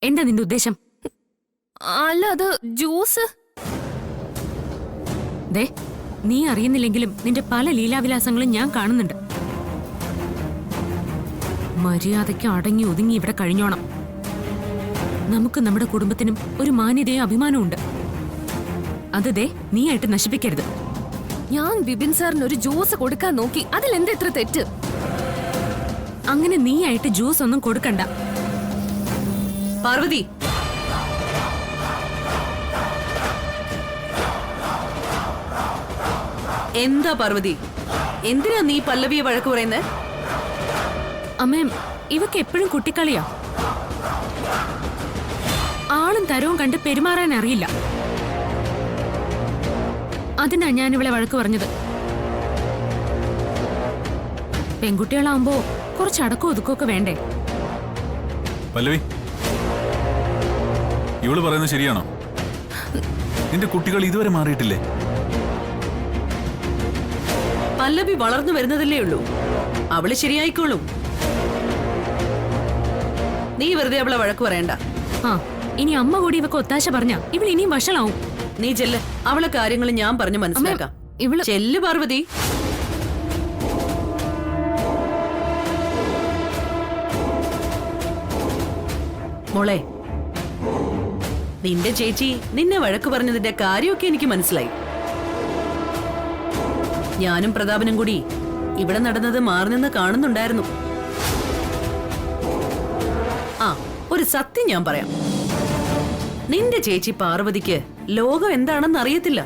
എന്താ നിന്റെ ഉദ്ദേശം? അല്ല, അത് ജ്യൂസ്. ദേ, നീ അറിയുന്നില്ലെങ്കിലും നിന്റെ പല ലീലാവിലാസങ്ങളും ഞാൻ കാണുന്നുണ്ട്. മര്യാദയ്ക്ക് അടങ്ങി ഒതുങ്ങി ഇവിടെ കഴിഞ്ഞോണം. നമുക്ക് നമ്മുടെ കുടുംബത്തിനും ഒരു മാന്യതയും അഭിമാനവും ഉണ്ട്. അത് ദേ നീ ആയിട്ട് നശിപ്പിക്കരുത്. ഞാൻ ബിബിൻ സാറിന് ഒരു ജ്യൂസ് കൊടുക്കാൻ നോക്കി. അതിലെന്താ ഇത്ര തെറ്റ്? അങ്ങനെ നീ ആയിട്ട് ജ്യൂസ് ഒന്നും കൊടുക്കണ്ട. പാർവതി, എന്താ പാർവതി, എന്തിനാ നീ പല്ലവിയെ വഴക്ക് പറയുന്നേ? അമ്മേ, ഇവക്ക് എപ്പോഴും കുട്ടിക്കളിയാ. ആളും തരവും കണ്ട് പെരുമാറാൻ അറിയില്ല. അതിനാ ഞാൻ ഇവളെ വഴക്ക് പറഞ്ഞത്. പെൺകുട്ടികളാവുമ്പോ കുറച്ച് അടക്കവും ഒതുക്കമൊക്കെ വേണ്ടേ? പല്ലവി, ഇവള് പറയുന്നത് ശരിയാണോ? നിന്റെ കുട്ടികൾ ഇതുവരെ മാറിയിട്ടില്ലേ? പല്ലവി വളർന്നു വരുന്നതല്ലേ ഉള്ളൂ. അവള് ശരിയായിക്കോളും. നീ വെറുതെ അവളെ വഴക്ക് പറയണ്ട. ആ, ഇനി അമ്മ കൂടി ഇവക്ക് ഒത്താശ പറഞ്ഞ ഇവൾ ഇനിയും വഷളാവും. നീ ചെല്ല്, അവളെ കാര്യങ്ങൾ ഞാൻ പറഞ്ഞു മനസ്സിലാക്കാം. ഇവള് ചെല്ല് പാർവതി. മോളെ, നിന്റെ ചേച്ചി നിന്നെ വഴക്ക് പറഞ്ഞതിന്റെ കാര്യമൊക്കെ എനിക്ക് മനസ്സിലായി. ഞാനും പ്രതാപനും കൂടി ഇവിടെ നടന്നത് മാറി നിന്ന് കാണുന്നുണ്ടായിരുന്നു. ആ, ഒരു സത്യം ഞാൻ പറയാം. നിന്റെ ചേച്ചി പാർവതിക്ക് ലോകം എന്താണെന്ന് അറിയത്തില്ല.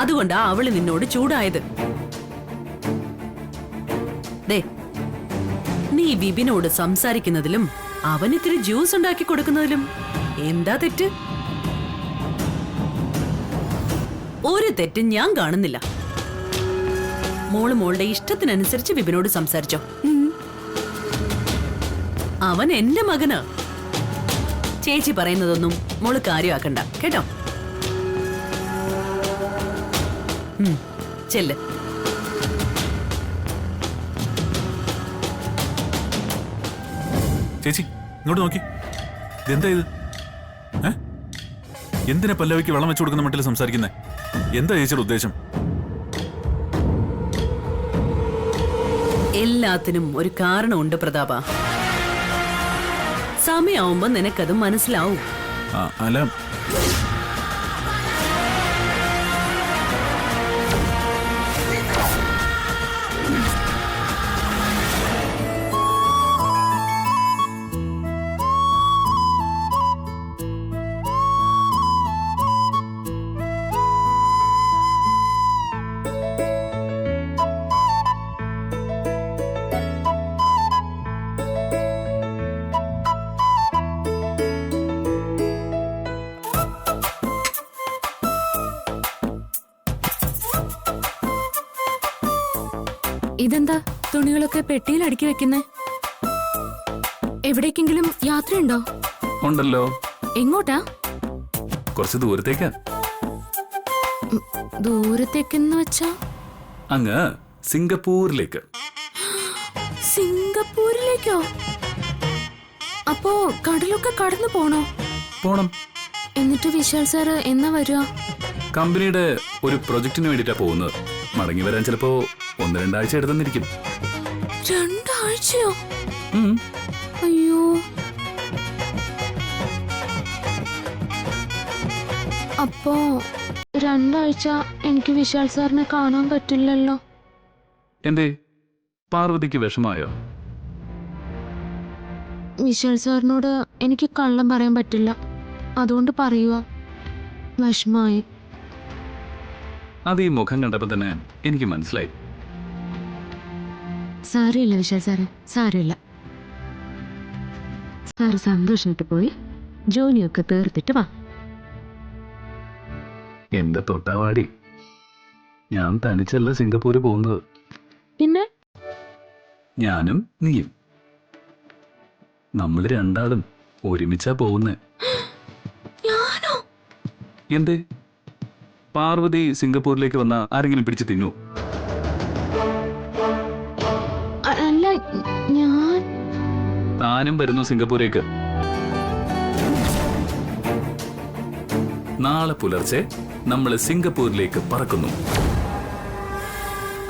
അതുകൊണ്ടാ അവള് നിന്നോട് ചൂടായത്. ദേ, നീ ബിബിനോട് സംസാരിക്കുന്നതിലും അവനിത്തിരി ജ്യൂസ് ഉണ്ടാക്കി കൊടുക്കുന്നതിലും എന്താ തെറ്റ്? ഒരു തെറ്റും ഞാൻ കാണുന്നില്ല. മോള് മോളുടെ ഇഷ്ടത്തിനനുസരിച്ച് ബിബിനോട് സംസാരിച്ചോ. അവൻ എന്റെ മകനാ. ചേച്ചി പറയുന്നതൊന്നും മോള് കാര്യമാക്കണ്ട കേട്ടോ. ചെല്ല്. ചേച്ചി, ഇങ്ങോട്ട് നോക്കി. ഇതെന്താ ഇത്? എന്തിനാ പല്ലവിക്ക് വെള്ളം വെച്ചു കൊടുക്കുന്ന മട്ടിൽ സംസാരിക്കുന്നേ? എന്താ ചേച്ചിയുടെ ഉദ്ദേശം? എല്ലാത്തിനും ഒരു കാരണമുണ്ട് പ്രതാപ. സമയാവുമ്പോ നിനക്കത് മനസ്സിലാവും. അല്ല, ഇതെന്താ തുണികളൊക്കെ പെട്ടിയിൽ അടുക്കി വെക്കുന്നേ? എവിടേക്കെങ്കിലും യാത്രയുണ്ടോ? ഉണ്ടല്ലോ. എങ്ങോട്ടാ? കുറച്ച് ദൂരത്തേക്കാ. ദൂരത്തേക്കെന്ന് വെച്ചാ? അങ്ങ് സിംഗപ്പൂരിലേക്ക്. സിംഗപ്പൂരിലേക്കോ? അപ്പോ കടലൊക്കെ കടന്നു പോണോ? പോണം. എന്നിട്ട് വിശാൽ സാറ് എന്നാ വരുക? കമ്പനിയുടെ ഒരു പ്രൊജക്ടിന് വേണ്ടിട്ടാ പോകുന്നത്. മടങ്ങി വരാൻ ചിലപ്പോ 1-2 ആഴ്ച എടുത്തെന്നിരിക്കും. 2 ആഴ്ചയോ? അയ്യോ. അപ്പോ 2 ആഴ്ച എനിക്ക് വിശാൽ സാറിനെ കാണാൻ പറ്റില്ലല്ലോ. എന്തേ, പാർവതിക്ക് വിഷമായോ? വിശാൽ സാറിനോട് എനിക്ക് കള്ളം പറയാൻ പറ്റില്ല, അതുകൊണ്ട് പറയുക. വിഷമായി. അത് ഈ മുഖം കണ്ടപ്പോ തന്നെ എനിക്ക് മനസ്സിലായി. സാരമില്ല വിശാൽ സാറേ, സാരമില്ല. സാറ് സന്തോഷമായിട്ട് പോയി ജോലിയൊക്കെ തീർത്തിട്ട് വാ. എന്റെ തൊട്ടാവാടി, ഞാൻ തനിച്ചല്ല സിംഗപ്പൂര് പോകുന്നത്. പിന്നെ ഞാനും നീയും, നമ്മൾ രണ്ടാളും ഒരുമിച്ചാ പോകുന്നേ. ഞാനോ? എന്തേ, പാർവതി സിംഗപ്പൂരിലേക്ക് വന്ന ആരെങ്കിലും പിടിച്ചു തിന്നു? അല്ല, ഞാൻ താനും വരുന്നു സിംഗപ്പൂരേക്ക്. നാളെ പുലർച്ചെ നമ്മൾ സിംഗപ്പൂരിലേക്ക് പറക്കുന്നു.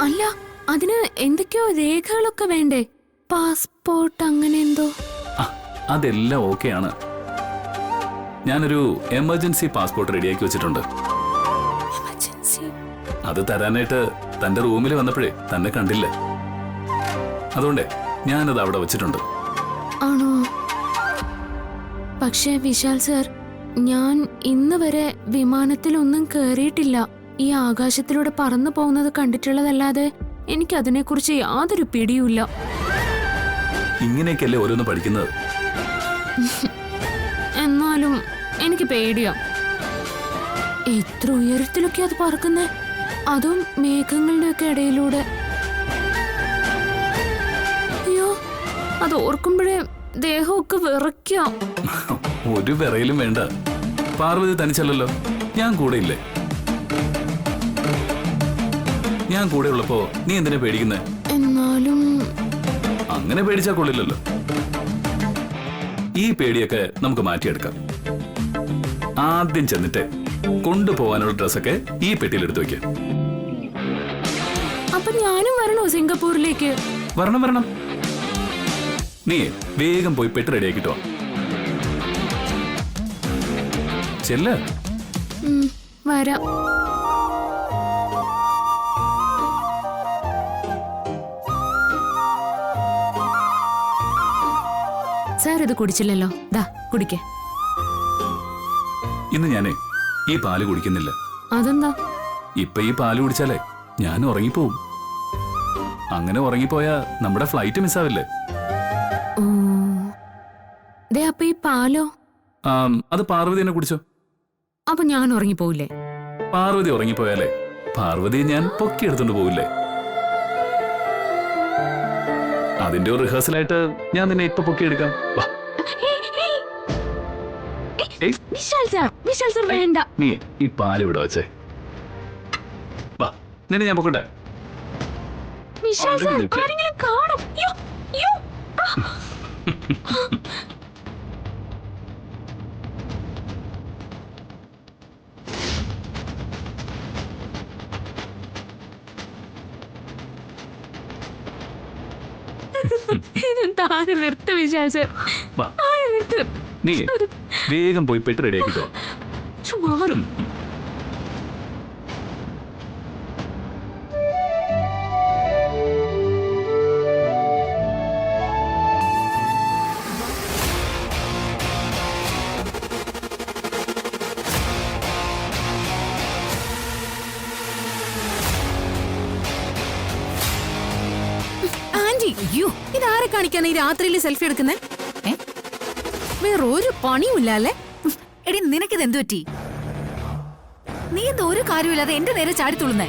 അല്ല, അതിന് എന്തൊക്കെയോ രേഖകളൊക്കെ വേണ്ടേ? പാസ്പോർട്ട് അങ്ങനെ എന്തോ? ആ, അതെല്ലാം ഓക്കെയാണ്. ഞാനൊരു എമർജൻസി പാസ്പോർട്ട് റെഡിയാക്കി വെച്ചിട്ടുണ്ട്. അത് തരാനായിട്ട് തന്റെ റൂമിൽ വന്നപ്പോഴേ തന്നെ കണ്ടില്ല. അതുകൊണ്ടേ ഞാനത് അവിടെ വെച്ചിട്ടുണ്ട്. ആണോ? പക്ഷേ വിശാൽ സർ, ഞാൻ ഇന്ന് വരെ വിമാനത്തിലൊന്നും കേറിയിട്ടില്ല. ഈ ആകാശത്തിലൂടെ പറന്നു പോകുന്നത് കണ്ടിട്ടുള്ളതല്ലാതെ എനിക്ക് അതിനെക്കുറിച്ച് യാതൊരു പിടിയുമില്ല. ഇങ്ങനെയൊക്കെയല്ലേ ഓരോന്ന് പഠിക്കുന്നത്. എന്നാലും എനിക്ക് പേടിയാ. എത്ര ഉയരത്തിലൊക്കെ അത് പറക്കുന്നേ, അതും മേഘങ്ങളുടെ ഒക്കെ ഇടയിലൂടെ. അയ്യോ, അത് ഓർക്കുമ്പോഴേ ദേഹമൊക്കെ വിറയ്ക്കാം. ഒരു വിറയിലും വേണ്ട. പാർവതി തനിച്ചല്ലോ, ഞാൻ കൂടെ ഇല്ലേ? ഞാൻ കൂടെ ഉള്ളപ്പോ നീ എന്തിനാ പേടിക്കുന്നേ? എന്നാലും അങ്ങനെ പേടിച്ചാ കൊള്ളില്ലല്ലോ. ഈ പേടിയൊക്കെ നമുക്ക് മാറ്റിയെടുക്കാം. ആദ്യം ചെന്നിട്ട് കൊണ്ടുപോകാനുള്ള ഡ്രസ്സൊക്കെ ഈ പെട്ടിയിൽ എടുത്തു വെക്കാം. അപ്പൊ ഞാനും വരണോ സിംഗപ്പൂരിലേക്ക്? വരണം. നീ വേഗം പോയി പെട്ടി റെഡിയാക്കിട്ടോ. ചെല്ല. വരാം. സാർ ഇത് കുടിച്ചില്ലല്ലോ, ദാ കുടിക്കേ. ഇന്ന് ഞാനേ ഈ പാല് കുടിക്കുന്നില്ല. അതെന്താ? ഇപ്പൊ ഈ പാല് കുടിച്ചാലേ ഞാൻ ഉറങ്ങിപ്പോവും. അങ്ങനെ ഉറങ്ങിപ്പോയാ നമ്മുടെ ഫ്ലൈറ്റ് മിസ്സാവില്ലേ? ഓ, ദേ അപ്പൊ ഈ പാലോ? അത് പാർവതി തന്നെ കുടിച്ചോ. അപ്പൊ ഞാൻ ഉറങ്ങിപ്പോവില്ലേ? പാർവതി ഉറങ്ങിപ്പോയാലേ പാർവതി ഞാൻ പൊക്കിയെടുത്തോണ്ട് പോവില്ലേ? അതിന്റെ ഒരു റിഹേഴ്സലായിട്ട് ഞാൻ നിന്നെ ഇപ്പൊ പൊക്കിയെടുക്കാം. വാ. വിശാൽ സർ വേണ്ട. നീ ഈ പാല് ഇവിടെ വെച്ചേ. വാ, നിന്നെ ഞാൻ പൊക്കട്ടെ. വിശാൽ സർ, ആരെങ്കിലും കാണും. നിർത്ത് വിശാൽ സർ. വാ. നീ വേഗം പോയി പെട്ടി റെഡിയാക്കിട്ടോ. അയ്യോ, ഇതാരെ കാണിക്കാണ് ഈ രാത്രിയിൽ സെൽഫി എടുക്കുന്നേ? വേറെ ഒരു പണിയുമില്ല അല്ലേ? എടി, നിനക്കിത് എന്തു പറ്റി? നീ എന്താ ഒരു കാര്യമില്ലാതെ എന്റെ നേരെ ചാടിത്തുള്ളുന്നേ?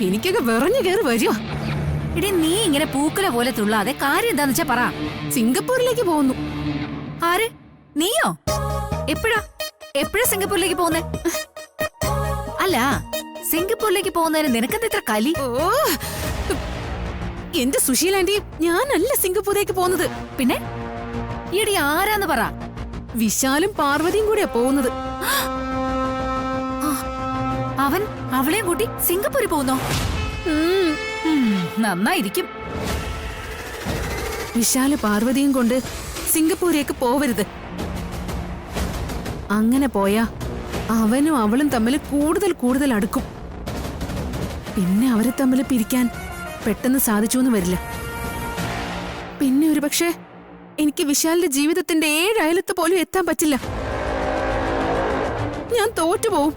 എനിക്കൊക്കെ വിറഞ്ഞു കയറി വരുമോ? എടി, നീ ഇങ്ങനെ പൂക്കല പോലെ തുള്ളാതെ കാര്യം എന്താന്ന് വെച്ചാ പറ. സിംഗപ്പൂരിലേക്ക് പോകുന്നു. ആര്? നീയോ? എപ്പോഴാ സിംഗപ്പൂരിലേക്ക് പോകുന്നേ? അല്ല, സിംഗപ്പൂരിലേക്ക് പോകുന്നതിന് നിനക്കെന്താ ഇത്ര കലി? ഓ, എന്റെ സുശീല ആന്റി, ഞാനല്ല സിംഗപ്പൂരിലേക്ക് പോകുന്നത്. പിന്നെ എടി, ആരാന്ന് പറ. വിശാലും പാർവതിയും കൂടെയാ പോകുന്നത്. അവൻ അവളെയും കൂട്ടി സിംഗപ്പൂരിൽ പോകുന്നോ? നന്നായിരിക്കും. വിശാല് പാർവതിയും കൊണ്ട് സിംഗപ്പൂരേക്ക് പോവരുത്. അങ്ങനെ പോയാ അവനും അവളും തമ്മിൽ കൂടുതൽ അടുക്കും. പിന്നെ അവരെ തമ്മിൽ പിരിക്കാൻ പെട്ടെന്ന് സാധിച്ചു വരില്ല. പിന്നെ ഒരുപക്ഷെ എനിക്ക് വിശാലിന്റെ ജീവിതത്തിന്റെ 7 അയലത്ത് പോലും എത്താൻ പറ്റില്ല. ഞാൻ തോറ്റുപോകും.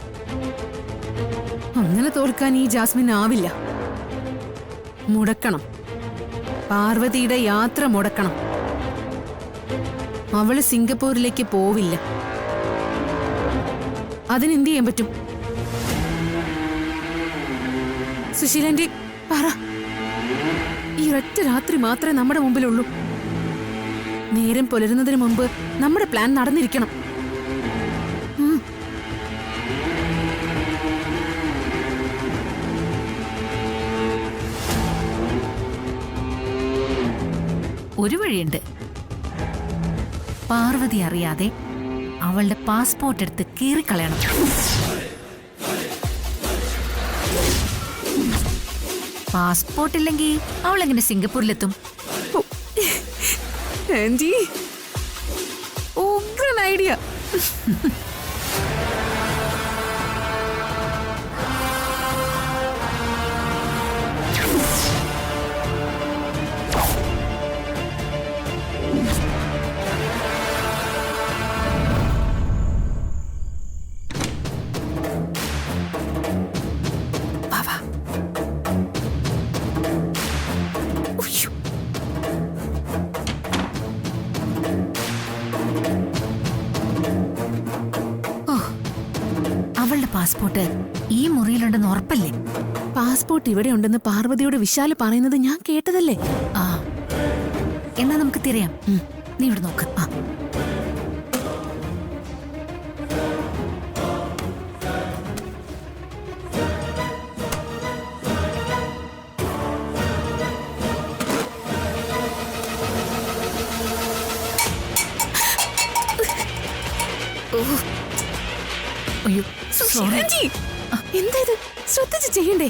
അങ്ങനെ തോൽക്കാൻ ഈ ജാസ്മിൻ ആവില്ല. മുടക്കണം. പാർവതിയുടെ യാത്ര മുടക്കണം. അവള് സിംഗപ്പൂരിലേക്ക് പോവില്ല. അതിനെന്ത് ചെയ്യാൻ പറ്റും? സുശീലന്റെ പറ. ഈ ഒറ്റ രാത്രി മാത്രമേ നമ്മുടെ മുമ്പിലുള്ളൂ. നേരം പുലരുന്നതിന് മുമ്പ് നമ്മുടെ പ്ലാൻ നടന്നിരിക്കണം. ഒരു വഴിയുണ്ട്. പാർവതി അറിയാതെ അവളുടെ പാസ്പോർട്ട് എടുത്ത് കീറിക്കളയണം. പാസ്പോർട്ട് ഇല്ലെങ്കിൽ അവൾ എങ്ങനെ സിംഗപ്പൂരിലെത്തും? ആന്റി ഉഗ്രൻ ഐഡിയ. അവളുടെ പാസ്പോർട്ട് ഈ മുറിയിലുണ്ടെന്ന് ഉറപ്പല്ലേ? പാസ്പോർട്ട് ഇവിടെ ഉണ്ടെന്ന് പാർവതിയോട് വിശാല് പറയുന്നത് ഞാൻ കേട്ടതല്ലേ? ആ, എന്നാ നമുക്ക് തിരയാം. നീ ഇവിടെ നോക്ക്. ആ, അയ്യോ sorry. ആന്റി, എന്താ ഇത്? ശ്രദ്ധിച്ച് ചെയ്യണ്ടേ?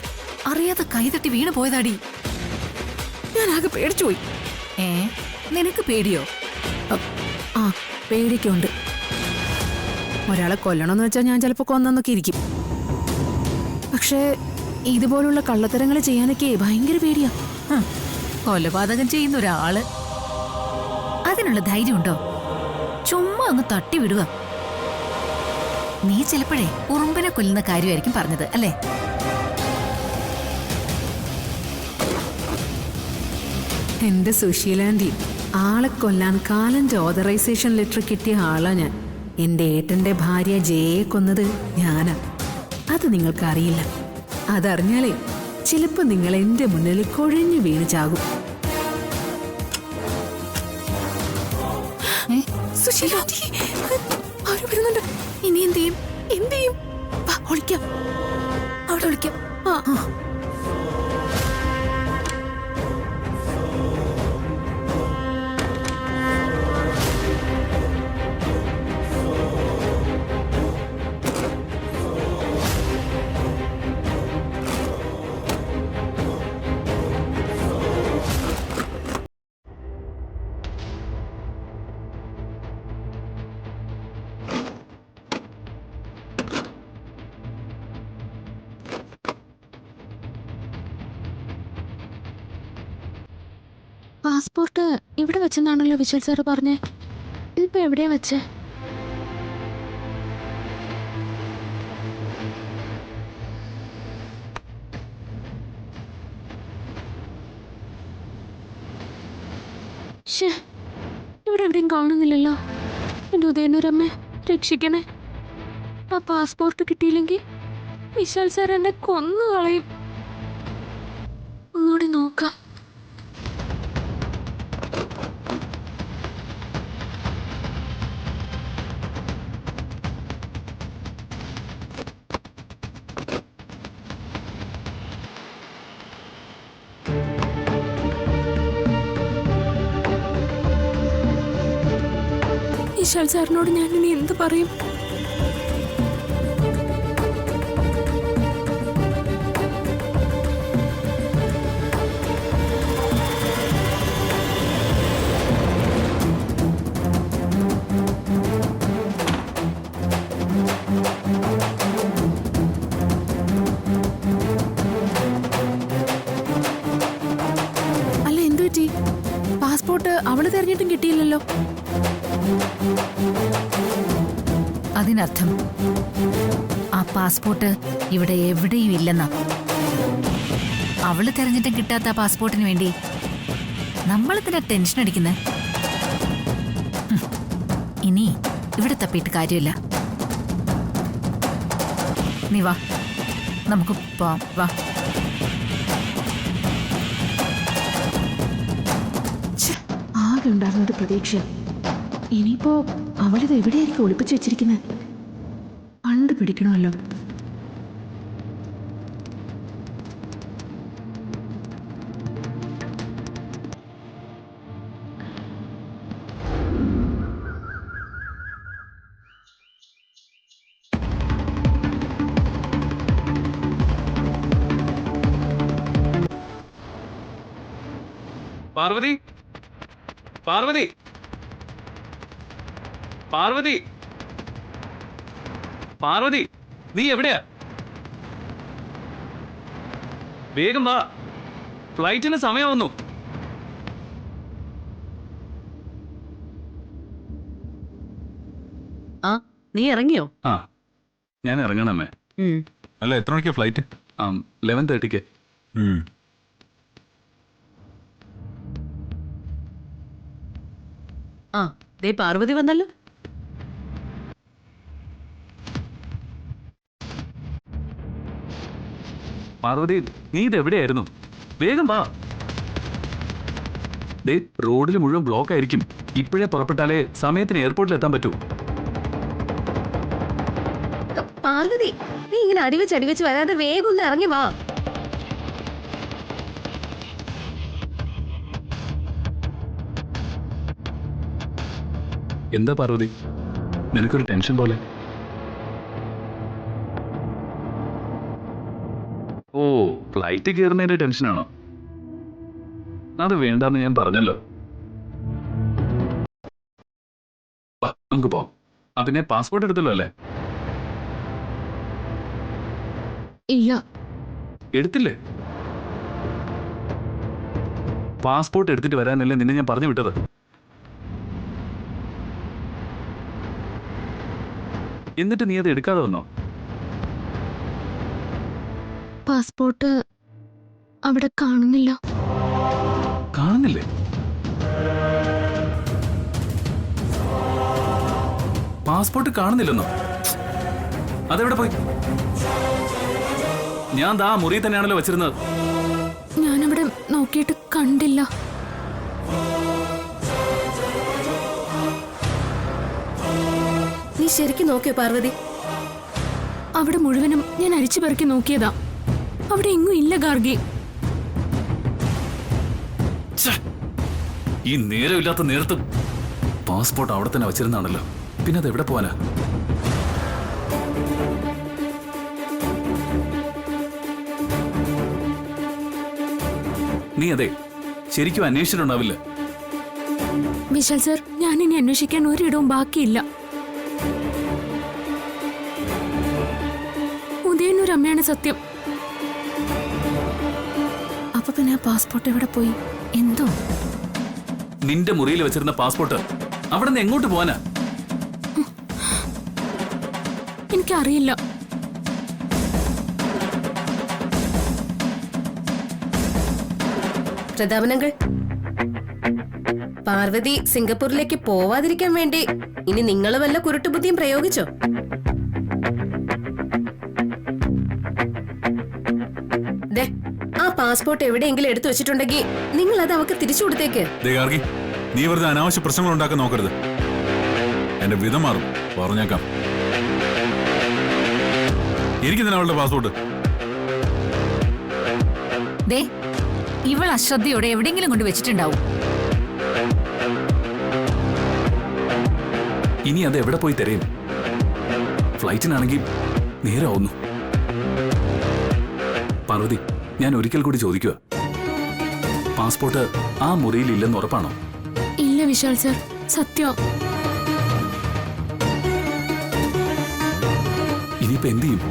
അറിയാതെ കൈതട്ടി വീണ് പോയതാടി. ഞാൻ ആകെ പേടിച്ചുപോയി. നിനക്ക് പേടിയോ? ആ, പേടിക്കുണ്ട്. ഒരാളെ കൊല്ലണമെന്ന് വെച്ചാൽ ഞാൻ ചിലപ്പോ കൊന്നൊക്കെ ഇരിക്കും. പക്ഷേ ഇതുപോലുള്ള കള്ളത്തരങ്ങൾ ചെയ്യാനൊക്കെ ഭയങ്കര പേടിയാ. കൊലപാതകം ചെയ്യുന്ന ഒരാള് അതിനുള്ള ധൈര്യമുണ്ടോ? ചുമ്മാ അങ്ങ് തട്ടി വിടുക. നീ ചിലപ്പോഴേ ഉറുമ്പിനെ കൊല്ലുന്ന കാര്യമായിരിക്കും പറഞ്ഞത് അല്ലേ? എന്റെ സുശീലാന്റി, ആളെ കൊല്ലാൻ കാലന്റെ ഓതറൈസേഷൻ ലെറ്റർ കിട്ടിയ ആളാ ഞാൻ. എന്റെ ഏട്ടന്റെ ഭാര്യ ജയയെ കൊന്നത് ഞാനാ. അത് നിങ്ങൾക്കറിയില്ല. അതറിഞ്ഞാലേ ചിലപ്പോ നിങ്ങൾ എന്റെ മുന്നിൽ കൊഴിഞ്ഞു വീണ് ചാകും. സുശീലാന്റി, ആര് വരുന്നുണ്ട്? ഇനി എന്ത് ചെയ്യും? എന്ത് ചെയ്യും? വാ, ഒളിക്കാം. അവിടെ വിളിക്കാം. ആ, പാസ്പോർട്ട് ഇവിടെ വെച്ചെന്നാണല്ലോ വിശൽ സാറ് പറഞ്ഞേ. ഇതിപ്പോ എവിടെയാ വെച്ചേ? ശ്ശേ, ഇവിടെ എവിടെയും കാണുന്നില്ലല്ലോ. എൻ്റെ ഉദയനൂരമ്മേ, രക്ഷിക്കണേ. ആ പാസ്പോർട്ട് കിട്ടിയില്ലെങ്കിൽ വിശാൽ സാർ എന്നെ കൊന്നു കളയും. ഒന്നുകൂടി നോക്കാം. വിശാൽ സാറിനോട് ഞാൻ ഇനി എന്ത് പറയും? അല്ല, എന്തു പറ്റി? പാസ്പോർട്ട് അവള് തെരഞ്ഞിട്ടും കിട്ടിയില്ലല്ലോ. അതിനർത്ഥം ആ പാസ്പോർട്ട് ഇവിടെ എവിടെയും ഇല്ലെന്നാ. അവള് തെരഞ്ഞിട്ടും കിട്ടാത്ത ആ പാസ്പോർട്ടിന് വേണ്ടി നമ്മളെന്തിനാ ടെൻഷൻ അടിക്കുന്നത്? ഇനി ഇവിടെ തപ്പിയിട്ട് കാര്യമില്ല. നീ വാ, നമുക്ക് പോവാം. വാ. ആകെ ഉണ്ടായിരുന്നൊരു പ്രതീക്ഷ. ഇനിയിപ്പോ അവളിത് എവിടെയായിരിക്കും ഒളിപ്പിച്ചു വെച്ചിരിക്കുന്നത്? കണ്ടുപിടിക്കണമല്ലോ. പാർവതി പാർവതി പാർവതി പാർവതി നീ എവിടെയാ? വേഗം വാ, ഫ്ലൈറ്റിന് സമയം വന്നു. ആ നീ ഇറങ്ങിയോ? ആ ഞാൻ ഇറങ്ങണമേ. അല്ല, എത്ര മണിക്കാ ഫ്ലൈറ്റ്? 11:30. ആ ദേ പാർവതി വന്നല്ലോ. പാർവതി നീ ഇത് എവിടെയായിരുന്നു? വേഗം വാ. ദേ റോഡിൽ മുഴുവൻ ബ്ലോക്ക് ആയിരിക്കും. ഇപ്പോഴേ പുറപ്പെട്ടാലേ സമയത്തിന് എയർപോർട്ടിൽ എത്താൻ പറ്റൂ. പാർവതി, നീ ഇങ്ങനെ അടിവെച്ച് വരാതെ വേഗം ഒന്ന് ഇറങ്ങി വാ. എന്താ പാർവതി, നിനക്കൊരു ടെൻഷൻ പോലെ? ഓ, ഫ്ലൈറ്റ് കയറുന്നതിന്റെ ടെൻഷനാണോ? അത് വേണ്ടെന്ന് ഞാൻ പറഞ്ഞല്ലോ. വാ, നമുക്ക് പോവാം. അതിനെ പാസ്പോർട്ട് എടുത്തല്ലോ അല്ലേ? ഇല്ല. എടുത്തില്ലേ? പാസ്പോർട്ട് എടുത്തിട്ട് വരാനല്ലേ നിന്നെ ഞാൻ പറഞ്ഞു വിട്ടത്. എന്നിട്ട് നീ അത് എടുക്കാതെ വന്നോ? പാസ്പോർട്ട് അവിടെ കാണുന്നില്ല. കാണുന്നില്ലേ? പാസ്പോർട്ട് കാണുന്നില്ലെന്നോ? അതെവിടെ പോയി? ഞാൻ ദാ മുറി തന്നെയാണല്ലോ വെച്ചിരുന്നത്. ഞാനവിടെ നോക്കിയിട്ട് കണ്ടില്ല. നീ ശരിക്കും നോക്കിയോ പാർവതി? അവിടെ മുഴുവനും ഞാൻ അരിച്ചു പെറുക്കി നോക്കിയതാ. അവിടെ എങ്ങും ഇല്ല ഗാർഗി. ഈ നേരമില്ലാത്ത നേരത്ത് പാസ്പോർട്ട് അവിടെ തന്നെ വെച്ചിരുന്നാണല്ലോ. പിന്നെ അത് എവിടെ പോവാനാ? നീ അതെ ശരിക്കും അന്വേഷിച്ചിട്ടുണ്ടാവില്ല. വിശാൽ സർ, ഞാൻ ഇനി അന്വേഷിക്കാൻ ഒരിടവും ബാക്കിയില്ല. ഉദയനൊരു അമ്മയാണ് സത്യം. അപ്പൊ പിന്നെ ആ പാസ്പോർട്ട് എവിടെ പോയി? എന്തോ നിന്റെ മുറിയിൽ വെച്ചിരുന്ന പാസ്പോർട്ട് അവിടെ നിന്ന് എങ്ങോട്ട് പോവാനാ? എനിക്കറിയില്ല. പ്രതാപനങ്ങൾ, പാർവതി സിംഗപ്പൂരിലേക്ക് പോവാതിരിക്കാൻ വേണ്ടി ഇനി നിങ്ങൾ വല്ല കുരുട്ടുബുദ്ധിയും പ്രയോഗിച്ചോ? ദേ, ആ പാസ്പോർട്ട് എവിടെയെങ്കിലും എടുത്തു വെച്ചിട്ടുണ്ടെങ്കിൽ നിങ്ങൾ അത് അവക്ക് തിരിച്ചു കൊടുത്തേക്ക്. ഗാർഗി, നീ വെറുതെ അനാവശ്യ പ്രശ്നങ്ങൾ ഉണ്ടാക്കാൻ നോക്കരുത്. എന്റെ വിധം മാറും, പറഞ്ഞേക്കാം. എനിക്കെന്തിനാ അവളുടെ പാസ്പോർട്ട്? ദേ, ഇവൾ അശ്രദ്ധയോടെ എവിടെയെങ്കിലും കൊണ്ട് വെച്ചിട്ടുണ്ടാവും. ഇനി അത് എവിടെ പോയി തിരയും? ഫ്ലൈറ്റിനാണെങ്കിൽ നേരമാവുന്നു. പാർവതി, ഞാൻ ഒരിക്കൽ കൂടി ചോദിക്കുക, പാസ്പോർട്ട് ആ മുറിയിൽ ഇല്ലെന്ന് ഉറപ്പാണോ? ഇല്ല വിശാൽ സർ, സത്യം. ഇനിയിപ്പോ എന്ത് ചെയ്യും?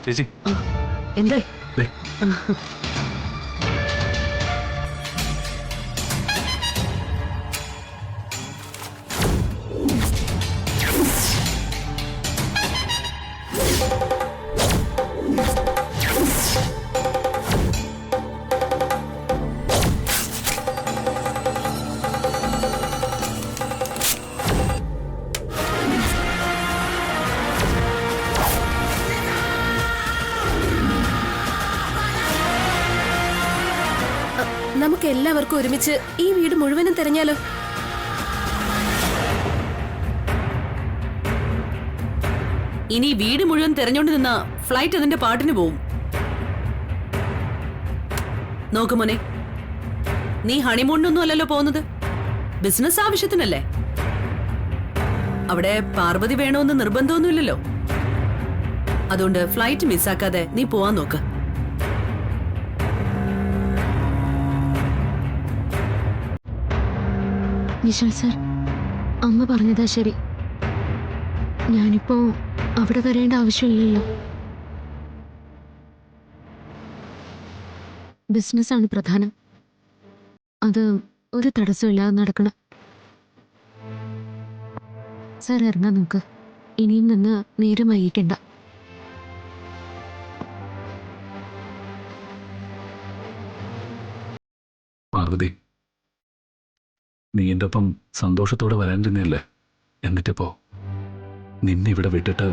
ചേച്ചി, എന്താ? ദേ, നമുക്ക് എല്ലാവർക്കും ഒരുമിച്ച് ഈ വീട് മുഴുവനും തിരഞ്ഞാലോ? ഇനി വീട് മുഴുവൻ തെരഞ്ഞോണ്ട് നിന്ന ഫ്ലൈറ്റ് അതിന്റെ പാട്ടിന് പോവും. നോക്ക് മോനെ, നീ ഹണിമൂണിനൊന്നും അല്ലല്ലോ പോകുന്നത്, ബിസിനസ് ആവശ്യത്തിനല്ലേ. അവിടെ പാർവതി വേണമെന്ന് നിർബന്ധമൊന്നുമില്ലല്ലോ. അതുകൊണ്ട് ഫ്ലൈറ്റ് മിസ്സാക്കാതെ നീ പോവാൻ നോക്ക്. വിശാൽ സർ, അമ്മ പറഞ്ഞതാ ശരി. ഞാനിപ്പോ അവിടെ വരേണ്ട ആവശ്യമില്ലല്ലോ. ബിസിനസ്സാണ് പ്രധാനം. അത് ഒരു തടസ്സമില്ലാതെ നടക്കണം. സർ ഇറങ്ങാൻ നോക്ക്. ഇനിയും നിന്ന് നേരം വൈകിക്കണ്ട. പാർവതി, നീ എൻ്റെ ഒപ്പം സന്തോഷത്തോടെ വരാനിരുന്നല്ലേ, എന്നിട്ടിപ്പോ നിന്നെ ഇവിടെ വിട്ടിട്ട്